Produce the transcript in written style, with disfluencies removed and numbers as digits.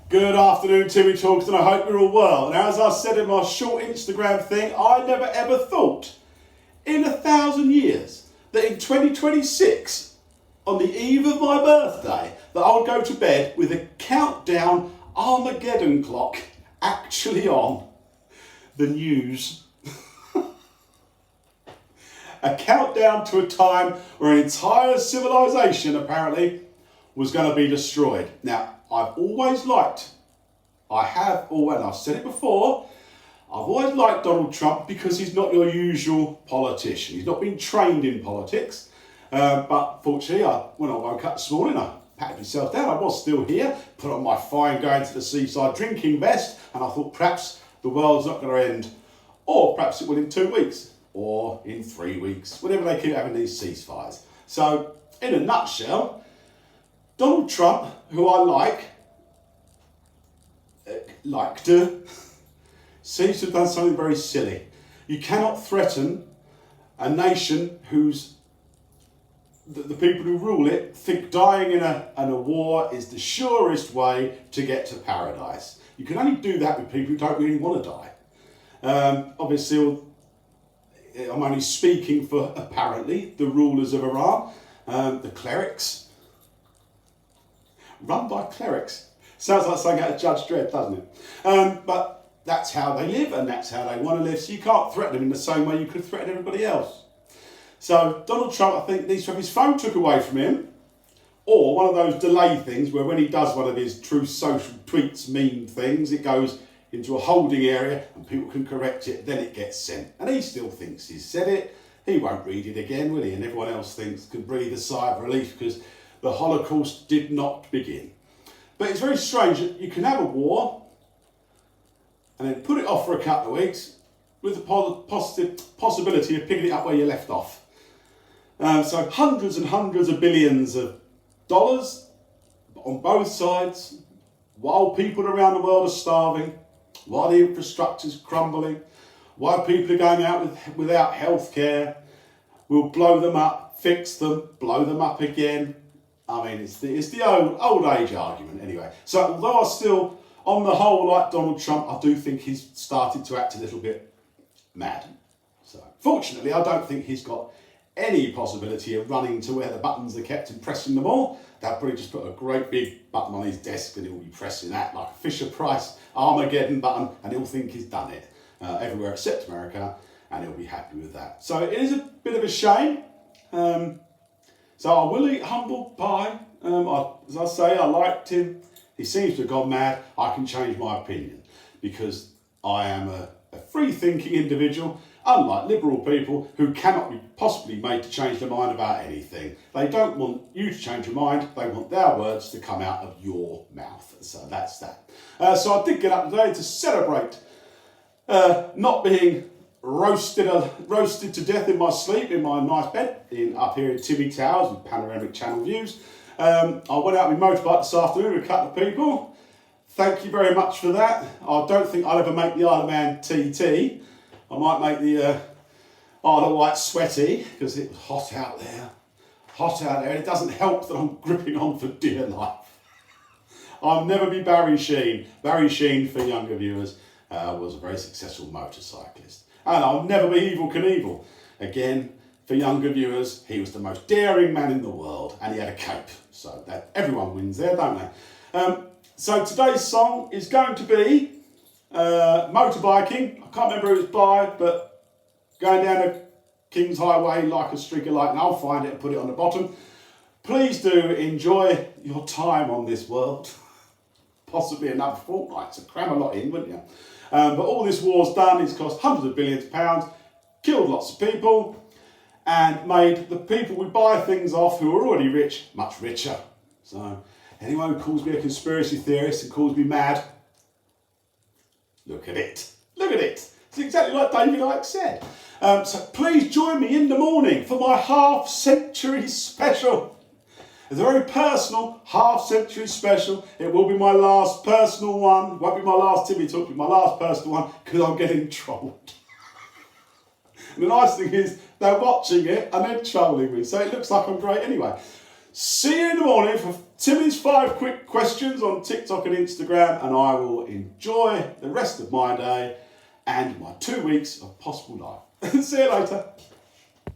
Good afternoon, Timmy Talks, and I hope you're all well. Now, as I said in my short Instagram thing, I never ever thought in 1,000 years that in 2026, on the eve of my birthday, that I would go to bed with a countdown Armageddon clock actually on. The news. A countdown to a time where an entire civilization apparently was going to be destroyed. Now, I've said it before, I've always liked Donald Trump because he's not your usual politician. He's not been trained in politics. But fortunately, when I woke up this morning, I patted myself down. I was still here, put on my fine going to the seaside drinking vest, and I thought perhaps the world's not going to end. Or perhaps it will in 2 weeks, or in 3 weeks, whenever they keep having these ceasefires. So, in a nutshell, Donald Trump, who I seems to have done something very silly. You cannot threaten a nation whose the people who rule it think dying in a war is the surest way to get to paradise. You can only do that with people who don't really want to die. Obviously, I'm only speaking for apparently the rulers of Iran, the clerics. Run by clerics. Sounds like something out of Judge Dredd, doesn't it? But that's how they live and that's how they want to live. So you can't threaten them in the same way you could threaten everybody else. So Donald Trump, I think, needs to have his phone took away from him, or one of those delay things where when he does one of his true social tweets, meme things, it goes into a holding area and people can correct it, then it gets sent. And he still thinks he's said it. He won't read it again, will he? And everyone else thinks can breathe a sigh of relief because the Holocaust did not begin. But it's very strange that you can have a war and then put it off for a couple of weeks with the possibility of picking it up where you left off. So hundreds and hundreds of billions of dollars on both sides, while people around the world are starving, while the infrastructure's crumbling, while people are going out without health care. We'll blow them up, fix them, blow them up again. I mean, it's the old age argument anyway. So although I still, on the whole, like Donald Trump, I do think he's started to act a little bit mad. So fortunately, I don't think he's got any possibility of running to where the buttons are kept and pressing them all. They'll probably just put a great big button on his desk and he'll be pressing that like a Fisher-Price Armageddon button and he'll think he's done it everywhere except America and he'll be happy with that. So it is a bit of a shame. So I will eat humble pie. As I say, I liked him. He seems to have gone mad. I can change my opinion because I am a free-thinking individual, unlike liberal people who cannot be possibly made to change their mind about anything. They don't want you to change your mind. They want their words to come out of your mouth. So that's that. So I did get up today to celebrate not being roasted to death in my sleep in my nice bed up here in Timmy Towers with panoramic channel views. I went out with my motorbike this afternoon with a couple of people. Thank you very much for that. I don't think I'll ever make the Isle of Man TT. I might make the Isle of Wight Sweaty because it was hot out there. And it doesn't help that I'm gripping on for dear life. I'll never be Barry Sheen. Barry Sheen, for younger viewers, was a very successful motorcyclist. And I'll never be Evel Knievel. Again, for younger viewers, he was the most daring man in the world and he had a cape. So that everyone wins there, don't they? So today's song is going to be motorbiking. I can't remember who it's by, but going down a King's Highway like a streak of lightning. I'll find it and put it on the bottom. Please do enjoy your time on this world. Possibly another fortnight, so cram a lot in, wouldn't you? But all this war's done, it's cost hundreds of billions of pounds, killed lots of people, and made the people we buy things off who are already rich, much richer. So anyone who calls me a conspiracy theorist and calls me mad, look at it. Look at it. It's exactly like David Icke said. So please join me in the morning for my half-century special. It's a very personal half-century special. It will be my last personal one. It won't be my last Timmy Talk, it'll be my last personal one because I'm getting trolled. And the nice thing is they're watching it and they're trolling me. So it looks like I'm great anyway. See you in the morning for Timmy's 5 quick questions on TikTok and Instagram, and I will enjoy the rest of my day and my 2 weeks of possible life. See you later.